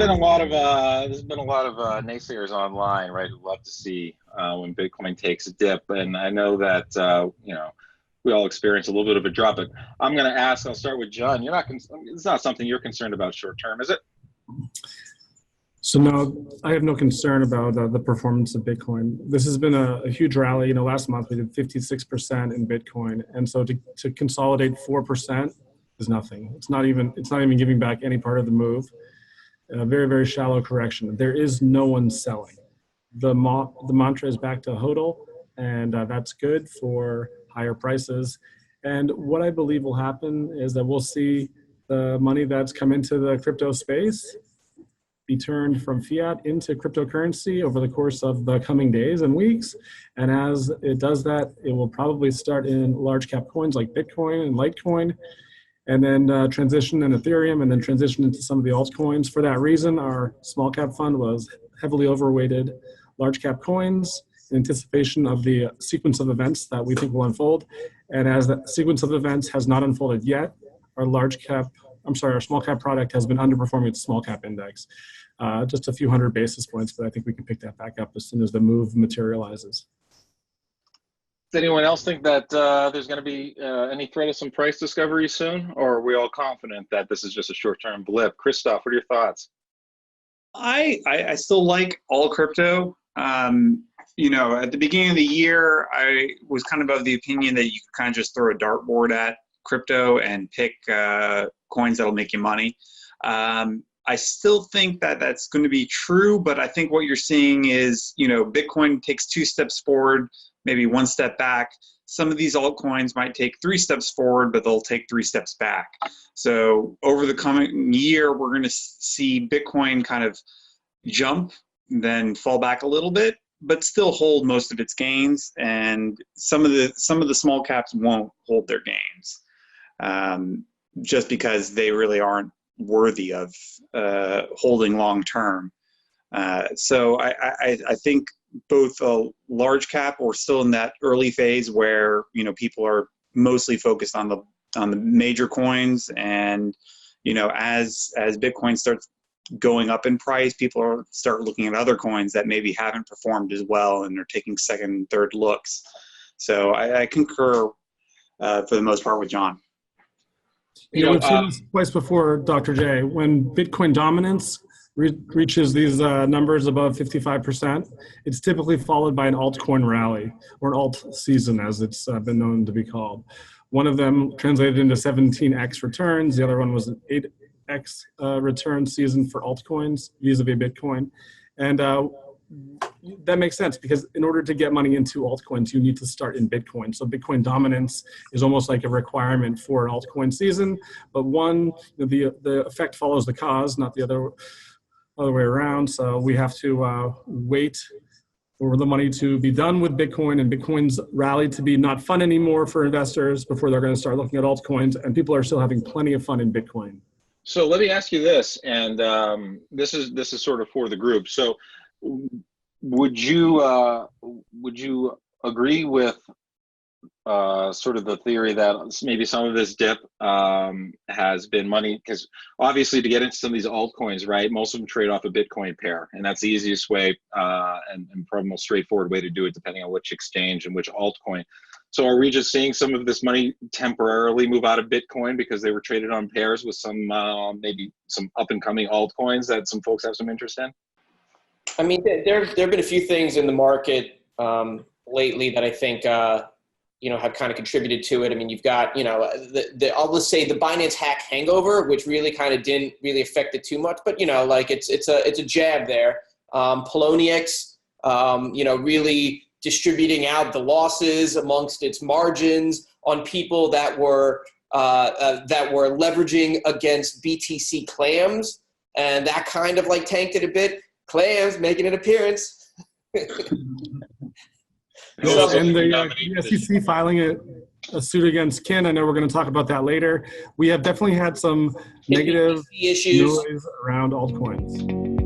there's been a lot of naysayers online, right? Who love to see when Bitcoin takes a dip, and I know that we all experience a little bit of a drop. But I'm going to ask. I'll start with John. It's not something you're concerned about short term, is it? So no, I have no concern about the performance of Bitcoin. This has been a huge rally. Last month we did 56% in Bitcoin, and so to consolidate 4% is nothing. It's not even giving back any part of the move. A very, very shallow correction. There is no one selling. The mantra is back to HODL, and that's good for higher prices. And what I believe will happen is that we'll see the money that's come into the crypto space be turned from fiat into cryptocurrency over the course of the coming days and weeks. And as it does that, it will probably start in large cap coins like Bitcoin and Litecoin, and then transition in Ethereum, and then transition into some of the altcoins. For that reason, our small cap fund was heavily overweighted large cap coins in anticipation of the sequence of events that we think will unfold. And as that sequence of events has not unfolded yet, our small cap product has been underperforming the small cap index. Just a few hundred basis points, but I think we can pick that back up as soon as the move materializes. Does anyone else think that there's going to be any threat of some price discovery soon, or are we all confident that this is just a short-term blip? Christoph, what are your thoughts? I still like all crypto. At the beginning of the year, I was kind of the opinion that you could kind of just throw a dartboard at crypto and pick coins that'll make you money. I still think that that's going to be true, but I think what you're seeing is, Bitcoin takes 2 steps forward, maybe 1 step back. Some of these altcoins might take 3 steps forward, but they'll take 3 steps back. So over the coming year, we're going to see Bitcoin kind of jump, then fall back a little bit, but still hold most of its gains. And some of the small caps won't hold their gains, just because they really aren't worthy of holding long term. So I think both a large cap, or still in that early phase where people are mostly focused on the major coins, and as Bitcoin starts going up in price, people start looking at other coins that maybe haven't performed as well, and they're taking second and third looks. So I concur for the most part with John. We've seen this twice before, Dr. J. When Bitcoin dominance reaches these numbers above 55%, it's typically followed by an altcoin rally, or an alt season, as it's been known to be called. One of them translated into 17x returns. The other one was an 8x return season for altcoins vis-a-vis Bitcoin. And that makes sense, because in order to get money into altcoins, you need to start in Bitcoin. So Bitcoin dominance is almost like a requirement for an altcoin season. But the effect follows the cause, not the other way around. So we have to wait for the money to be done with Bitcoin and Bitcoin's rally to be not fun anymore for investors before they're going to start looking at altcoins. And people are still having plenty of fun in Bitcoin. So let me ask you this, and this is sort of for the group. So would you agree with sort of the theory that maybe some of this dip has been money? Because obviously, to get into some of these altcoins, right, most of them trade off a Bitcoin pair, and that's the easiest way and probably most straightforward way to do it, depending on which exchange and which altcoin. So are we just seeing some of this money temporarily move out of Bitcoin because they were traded on pairs with some maybe some up and coming altcoins that some folks have some interest in? I mean, there have been a few things in the market lately that I think have kind of contributed to it. I mean, you've got I'll just say the Binance hack hangover, which really kind of didn't really affect it too much, but it's a jab there. Poloniex, really distributing out the losses amongst its margins on people that were leveraging against BTC clams, and that kind of tanked it a bit. Clams making an appearance. And the SEC filing a suit against Kin. I know we're going to talk about that later. We have definitely had some negative issues noise around altcoins.